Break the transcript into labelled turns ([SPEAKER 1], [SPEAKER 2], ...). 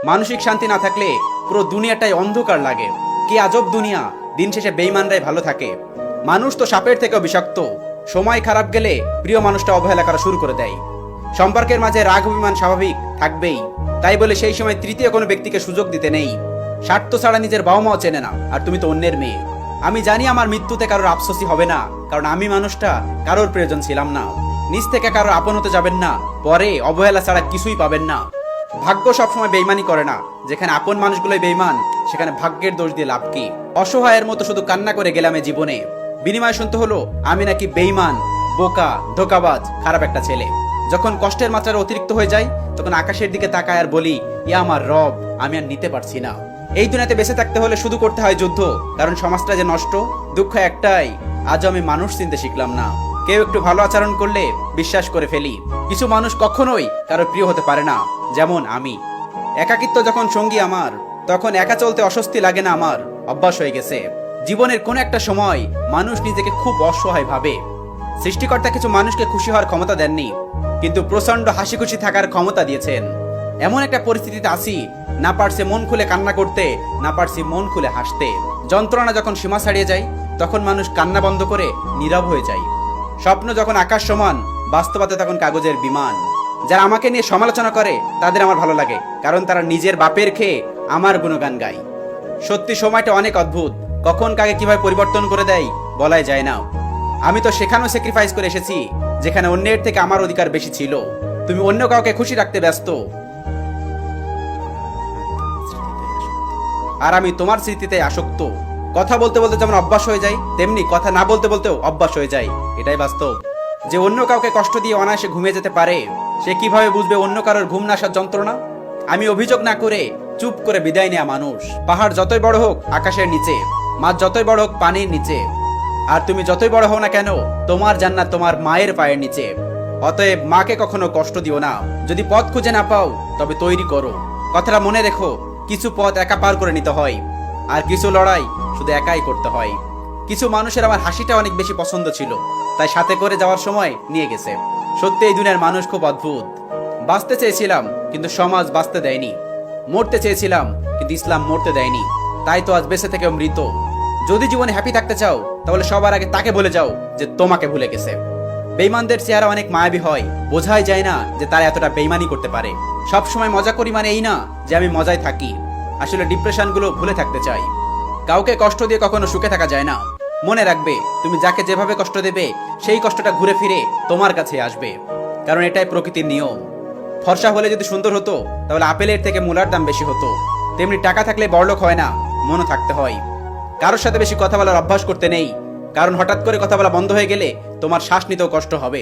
[SPEAKER 1] মানসিক শান্তি না থাকলে পুরো দুনিয়াটাই অন্ধকার লাগে। কি আজব দুনিয়া, দিন শেষে বেঈমানরাই ভালো থাকে। মানুষ তো সাপের থেকেও বিষাক্ত। সময় খারাপ গেলে প্রিয় মানুষটা অবহেলা করা শুরু করে দেয়। সম্পর্কের মাঝে রাগ অভিমান স্বাভাবিক থাকবেই, তাই বলে সেই সময় তৃতীয় কোনো ব্যক্তিকে সুযোগ দিতে নেই। স্বার্থ ছাড়া নিজের বাবা মাও চেনে না, আর তুমি তো অন্যের মেয়ে। আমি জানি আমার মৃত্যুতে কারোর আফসোসই হবে না, কারণ আমি মানুষটা কারোর প্রয়োজন ছিলাম না। নিজ থেকে কারোর আপন হতে যাবেন না, পরে অবহেলা ছাড়া কিছুই পাবেন না। ভাগ্য সবসময় বেইমানি করে না। যেখানে আপন মানুষগুলোই বেইমান, সেখানে ভাগ্যের দোষ দিয়ে লাভ কি? অসহায়ের মতো শুধু কান্না করে গেলাম এ জীবনে। বিনিময় শুনতে হলো আমি নাকি বেইমান, বোকা, ধোকাবাজ, খারাপ একটা ছেলে। যখন কষ্টের মাত্রা অতিরিক্ত হয়ে যায়, তখন আকাশের দিকে তাকায় আর বলি, ইয়া আমার রব, আমি আর নিতে পারছি না। এই দুনিয়াতে বেঁচে থাকতে হলে শুধু করতে হয় যুদ্ধ, কারণ সমাজটা যে নষ্ট। দুঃখ একটাই, আজ আমি মানুষ চিনতে শিখলাম না। কেউ একটু ভালো আচরণ করলে বিশ্বাস করে ফেলি। কিছু মানুষ কখনোই কারো প্রিয় হতে পারে না, যেমন আমি। একাকিত্ব যখন সঙ্গী আমার, তখন একা চলতে অস্বস্তি লাগে না, আমার অভ্যাস হয়ে গেছে। জীবনের কোন একটা সময় মানুষ নিজেকে খুব অসহায় ভাবে। সৃষ্টিকর্তা কিছু মানুষকে খুশি হওয়ার ক্ষমতা দেননি, কিন্তু প্রচন্ড হাসি খুশি থাকার ক্ষমতা দিয়েছেন। এমন একটা পরিস্থিতিতে আছি, না পারছে মন খুলে কান্না করতে, না পারছি মন খুলে হাসতে। যন্ত্রণা যখন সীমা ছাড়িয়ে যায়, তখন মানুষ কান্না বন্ধ করে নীরব হয়ে যায়। স্বপ্ন যখন আকাশ সমান, বাস্তবতা তখন কাগজের বিমান। যারা আমাকে নিয়ে সমালোচনা করে তাদের আমার ভালো লাগে, কারণ তারা নিজের বাপের খেয়ে আমার গুণগান গায়। সত্যি সময়টা অনেক অদ্ভুত, কখন কাকে কিভাবে পরিবর্তন করে দেয় বলাই যায় না। আমি তো সেখানেও স্যাক্রিফাইস করে এসেছি, যেখানে অন্যের থেকে আমার অধিকার বেশি ছিল। তুমি অন্য কাউকে খুশি রাখতে ব্যস্ত, আর আমি তোমার স্মৃতিতে আসক্ত। কথা বলতে বলতে যেমন অভ্যাস হয়ে যায়, তেমনি কথা না বলতে বলতেও অভ্যাস হয়ে যায়। এটাই বাস্তব। যে অন্য কাউকে কষ্ট দিয়ে অনায়াসে ঘুমিয়ে যেতে পারে, সে কিভাবে বুঝবে অন্য কারোর ঘুম না আসার যন্ত্রণা? আমি অভিযোগ না করে চুপ করে বিদায় নেয়া মানুষ। পাহাড় যতই বড় হোক আকাশের নিচে, মাছ যতই বড় হোক পানির নিচে, আর তুমি যতই বড় হও না কেন, তোমার জান্নাত তোমার মায়ের পায়ের নিচে। অতএব মাকে কখনো কষ্ট দিও না। যদি পথ খুঁজে না পাও, তবে তৈরি করো। কথাটা মনে রেখো, কিছু পথ একা পার করে নিতে হয়, আর কিছু লড়াই শুধু একাই করতে হয়। কিছু মানুষের আমার হাসিটা অনেক বেশি পছন্দ ছিল, তাই সাথে করে যাওয়ার সময় নিয়ে গেছে। সত্যি এই দুনিয়ার মানুষ খুব অদ্ভুত। বাঁচতে চেয়েছিলাম, কিন্তু সমাজ বাঁচতে দেয়নি। মরতে চেয়েছিলাম, কিন্তু ইসলাম মরতে দেয়নি। তাই তো আজ বেঁচে থেকেও মৃত। যদি জীবনে হ্যাপি থাকতে চাও, তাহলে সবার আগে তাকে বলে যাও যে তোমাকে ভুলে গেছে। বেইমানদের চেহারা অনেক মায়াবী হয়, বোঝাই যায় না যে তারা এতটা বেইমানি করতে পারে। সব সময় মজা করি মানে এই না যে আমি মজায় থাকি। আসলে ডিপ্রেশনগুলো ভুলে থাকতে চাই। কাউকে কষ্ট দিয়ে কখনো সুখে থাকা যায় না। মনে রাখবে, তুমি যাকে যেভাবে কষ্ট দেবে, সেই কষ্টটা ঘুরে ফিরে তোমার কাছে আসবে, কারণ এটাই প্রকৃতির নিয়ম। ফর্সা হলে যদি সুন্দর হতো, তাহলে আপেলের থেকে মূলার দাম বেশি হতো। তেমনি টাকা থাকলে বড়লোক হয় না, মনও থাকতে হয়। কারোর সাথে বেশি কথা বলার অভ্যাস করতে নেই, কারণ হঠাৎ করে কথা বলা বন্ধ হয়ে গেলে তোমার শ্বাস নিতেও কষ্ট হবে।